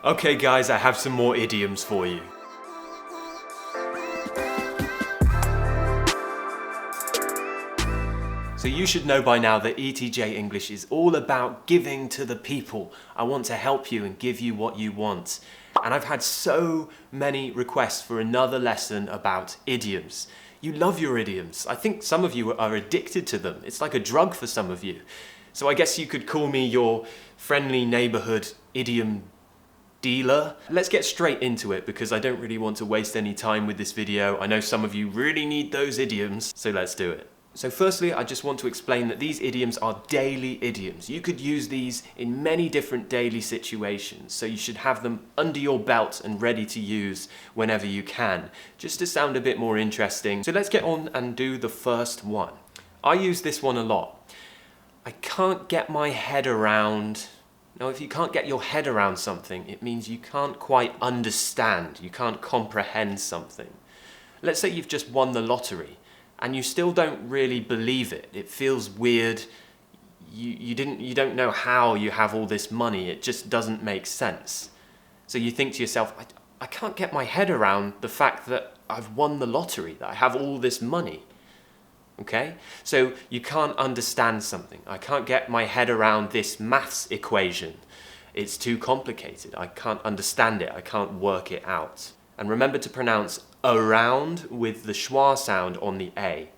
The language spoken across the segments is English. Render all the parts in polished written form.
Okay guys, I have some more idioms for you. So you should know by now that ETJ English is all about giving to the people. I want to help you and give you what you want. And I've had so many requests for another lesson about idioms. You love your idioms. I think some of you are addicted to them. It's like a drug for some of you. So I guess you could call me your friendly neighborhood idiom dealer. Let's get straight into it because I don't really want to waste any time with this video. I know some of you really need those idioms, so let's do it. So firstly, I just want to explain that these idioms are daily idioms. You could use these in many different daily situations, so you should have them under your belt and ready to use whenever you can, just to sound a bit more interesting. So let's get on and do the first one. I use this one a lot. I can't get my head around. Now, if you can't get your head around something, it means you can't quite understand, you can't comprehend something. Let's say you've just won the lottery and you still don't really believe it. It feels weird. You don't know how you have all this money. It just doesn't make sense. So you think to yourself, I can't get my head around the fact that I've won the lottery, that I have all this money. Okay? So you can't understand something. I can't get my head around this maths equation. It's too complicated. I can't understand it. I can't work it out. And remember to pronounce around with the schwa sound on the A.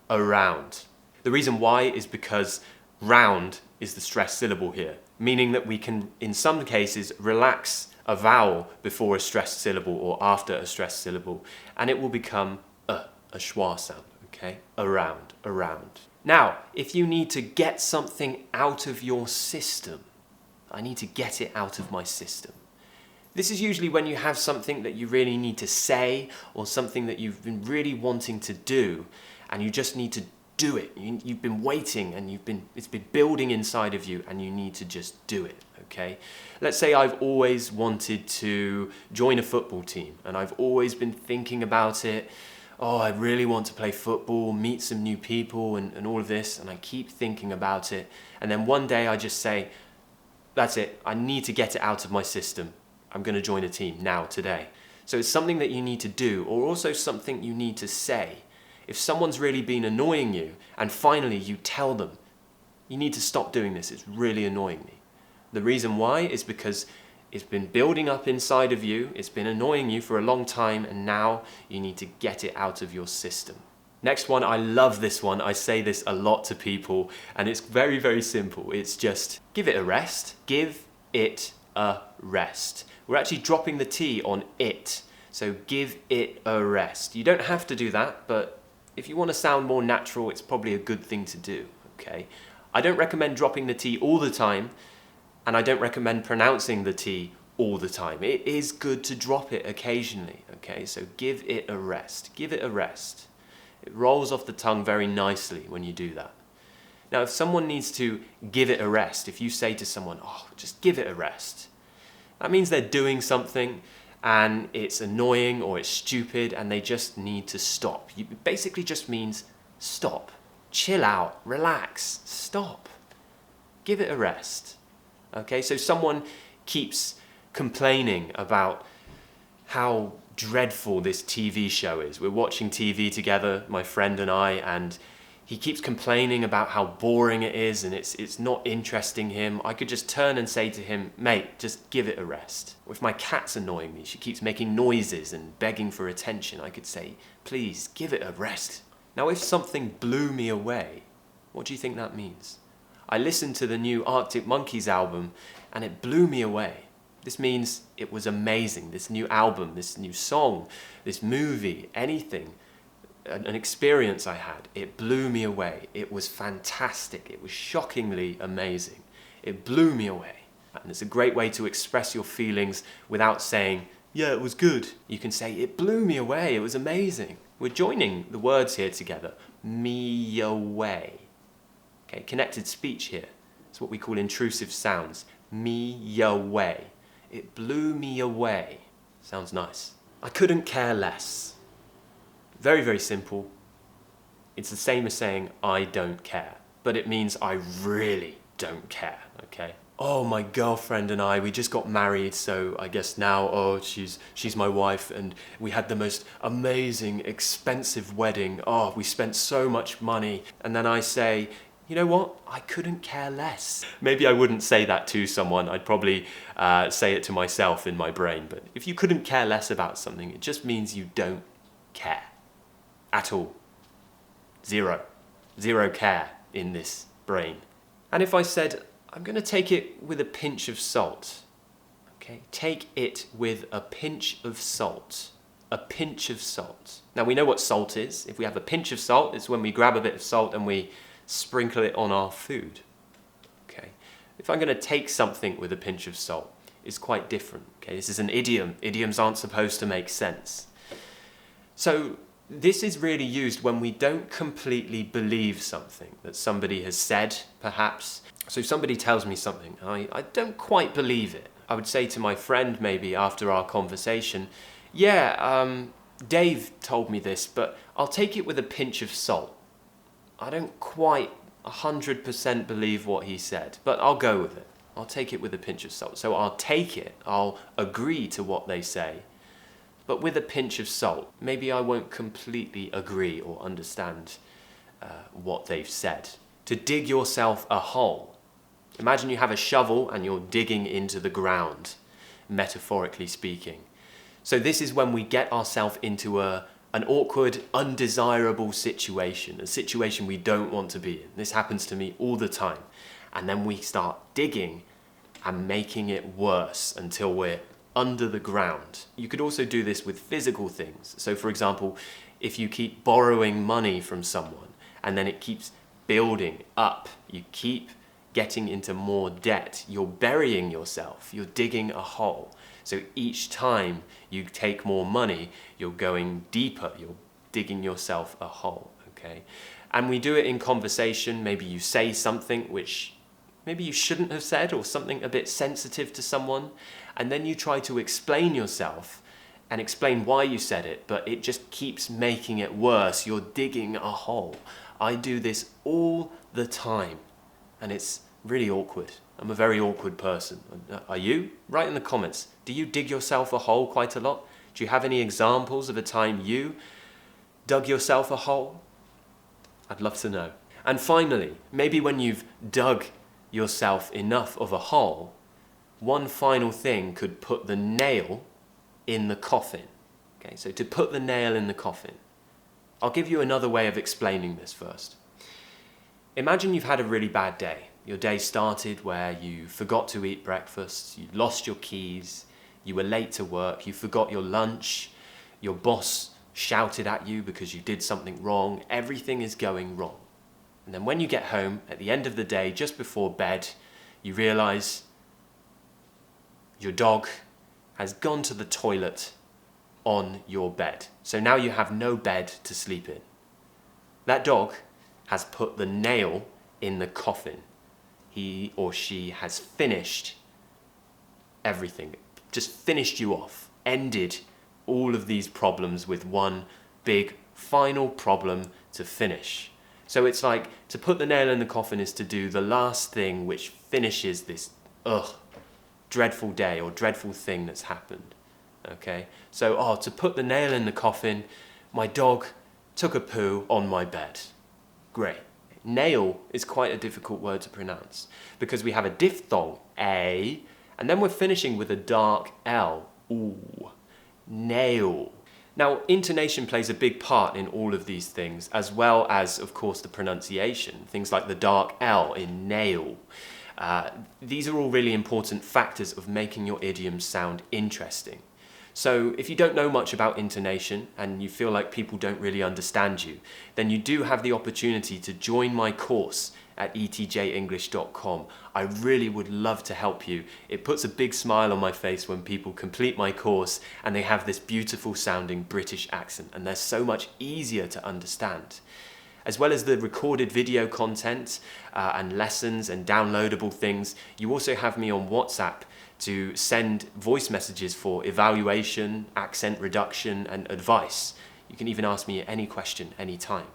Around. The reason why is because round is the stressed syllable here, meaning that we can, in some cases, relax a vowel before a stressed syllable or after a stressed syllable, and it will become a schwa sound. Okay, around, around. Now, if you need to get something out of your system, I need to get it out of my system. This is usually when you have something that you really need to say or something that you've been really wanting to do and you just need to do it. You've been waiting and it's been building inside of you and you need to just do it, okay? Let's say I've always wanted to join a football team and I've always been thinking about it. Oh, I really want to play football, meet some new people and all of this, and I keep thinking about it. And then one day I just say, that's it, I need to get it out of my system. I'm going to join a team now, today. So it's something that you need to do, or also something you need to say. If someone's really been annoying you, and finally you tell them, you need to stop doing this, it's really annoying me. The reason why is because it's been building up inside of you, it's been annoying you for a long time, and now you need to get it out of your system. Next one, I love this one. I say this a lot to people, and it's very, very simple. It's just, give it a rest. Give it a rest. We're actually dropping the T on it, so give it a rest. You don't have to do that, but if you want to sound more natural, it's probably a good thing to do, okay? I don't recommend dropping the T all the time, and I don't recommend pronouncing the T all the time. It is good to drop it occasionally, okay? So give it a rest. Give it a rest. It rolls off the tongue very nicely when you do that. Now, if someone needs to give it a rest, if you say to someone, oh, just give it a rest, that means they're doing something and it's annoying or it's stupid and they just need to stop. It basically just means stop, chill out, relax, stop. Give it a rest. Okay, so someone keeps complaining about how dreadful this TV show is. We're watching TV together, my friend and I, and he keeps complaining about how boring it is and it's not interesting him. I could just turn and say to him, mate, just give it a rest. Or if my cat's annoying me, she keeps making noises and begging for attention, I could say, please, give it a rest. Now, if something blew me away, what do you think that means? I listened to the new Arctic Monkeys album and it blew me away. This means it was amazing. This new album, this new song, this movie, anything, an experience I had, it blew me away. It was fantastic. It was shockingly amazing. It blew me away. And it's a great way to express your feelings without saying, yeah, it was good. You can say, it blew me away. It was amazing. We're joining the words here together. Me away. Okay, connected speech here. It's what we call intrusive sounds. Me away. It blew me away. Sounds nice. I couldn't care less. Very, very simple. It's the same as saying I don't care, but it means I really don't care, okay? oh, my girlfriend and I, we just got married, so I guess now, oh, she's my wife, and we had the most amazing, expensive wedding. Oh, we spent so much money. And then I say, you know what? I couldn't care less. Maybe I wouldn't say that to someone. I'd probably say it to myself in my brain. But if you couldn't care less about something, it just means you don't care at all. Zero care in this brain. And if I said, I'm going to take it with a pinch of salt. Okay, take it with a pinch of salt. A pinch of salt. Now we know what salt is. If we have a pinch of salt, it's when we grab a bit of salt and we sprinkle it on our food. Okay. If I'm going to take something with a pinch of salt, it's quite different. Okay, this is an idiom. Idioms aren't supposed to make sense. So this is really used when we don't completely believe something that somebody has said, perhaps. So if somebody tells me something, I don't quite believe it. I would say to my friend maybe after our conversation, Dave told me this, but I'll take it with a pinch of salt. I don't quite 100% believe what he said, but I'll go with it. I'll take it with a pinch of salt. So I'll take it, I'll agree to what they say, but with a pinch of salt. Maybe I won't completely agree or understand what they've said. To dig yourself a hole. Imagine you have a shovel and you're digging into the ground, metaphorically speaking. So this is when we get ourselves into an awkward, undesirable situation, a situation we don't want to be in. This happens to me all the time. And then we start digging and making it worse until we're under the ground. You could also do this with physical things. So for example, if you keep borrowing money from someone and then it keeps building up, you keep getting into more debt, you're burying yourself, you're digging a hole. So each time you take more money, you're going deeper, you're digging yourself a hole, okay? And we do it in conversation. Maybe you say something which maybe you shouldn't have said, or something a bit sensitive to someone, and then you try to explain yourself and explain why you said it, but it just keeps making it worse. You're digging a hole. I do this all the time, and it's really awkward. I'm a very awkward person. Are you? Write in the comments. Do you dig yourself a hole quite a lot? Do you have any examples of a time you dug yourself a hole? I'd love to know. And finally, maybe when you've dug yourself enough of a hole, one final thing could put the nail in the coffin. Okay, so to put the nail in the coffin. I'll give you another way of explaining this first. Imagine you've had a really bad day. Your day started where you forgot to eat breakfast, you lost your keys, you were late to work, you forgot your lunch, your boss shouted at you because you did something wrong, everything is going wrong. And then when you get home, at the end of the day, just before bed, you realize your dog has gone to the toilet on your bed. So now you have no bed to sleep in. That dog has put the nail in the coffin. He or she has finished everything, just finished you off, ended all of these problems with one big final problem to finish. So it's like to put the nail in the coffin is to do the last thing which finishes this dreadful day or dreadful thing that's happened. Okay? So, to put the nail in the coffin, my dog took a poo on my bed. Great. Nail is quite a difficult word to pronounce because we have a diphthong, A, and then we're finishing with a dark L, ooh, nail. Now, intonation plays a big part in all of these things, as well as, of course, the pronunciation, things like the dark L in nail. These are all really important factors of making your idioms sound interesting. So if you don't know much about intonation and you feel like people don't really understand you, then you do have the opportunity to join my course at etjenglish.com. I really would love to help you. It puts a big smile on my face when people complete my course and they have this beautiful sounding British accent, and they're so much easier to understand. As well as the recorded video content and lessons and downloadable things, you also have me on WhatsApp to send voice messages for evaluation, accent reduction, and advice. You can even ask me any question, anytime.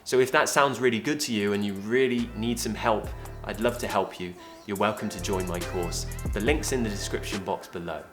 So if that sounds really good to you and you really need some help, I'd love to help you. You're welcome to join my course. The link's in the description box below.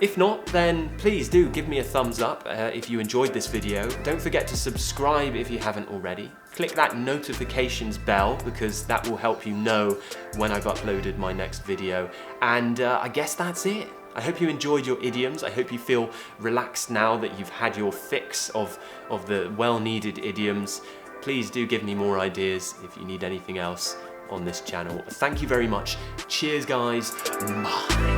If not, then please do give me a thumbs up if you enjoyed this video. Don't forget to subscribe if you haven't already. Click that notifications bell because that will help you know when I've uploaded my next video. And I guess that's it. I hope you enjoyed your idioms. I hope you feel relaxed now that you've had your fix of the well-needed idioms. Please do give me more ideas if you need anything else on this channel. Thank you very much. Cheers, guys. Bye.